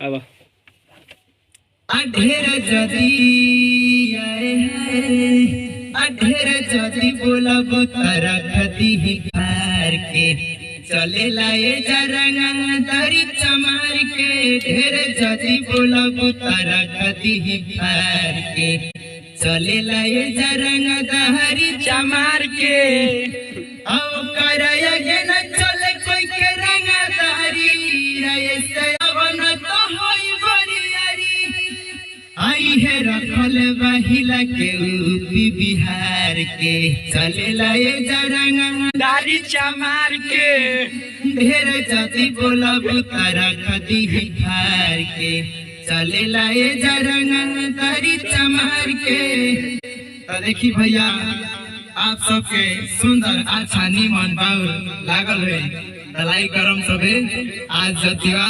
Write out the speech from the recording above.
अब अढेर जदी आए हैं अढेर जदी बोलब तरखती ही घर के चले लाए जरंगा दरी चमार के ढेर जदी बोलब तरखती ही घर के चले लाए जरंगा दहरी चमार के औ करया के न चले कोई के रंगा दहरी रे से अवन तो होई बरियारी आई है रखल बहिला के यूपी बिहार के चले लाए जरंगा दारी चमार के ढेर जाति बोलब तरखती ही घर के चले लाए जरंगा दरी चमार के। तो देखी भैया आप सबके सुंदर अच्छा निमन बाउल लागल है लाइक करम सबे आज जतिवा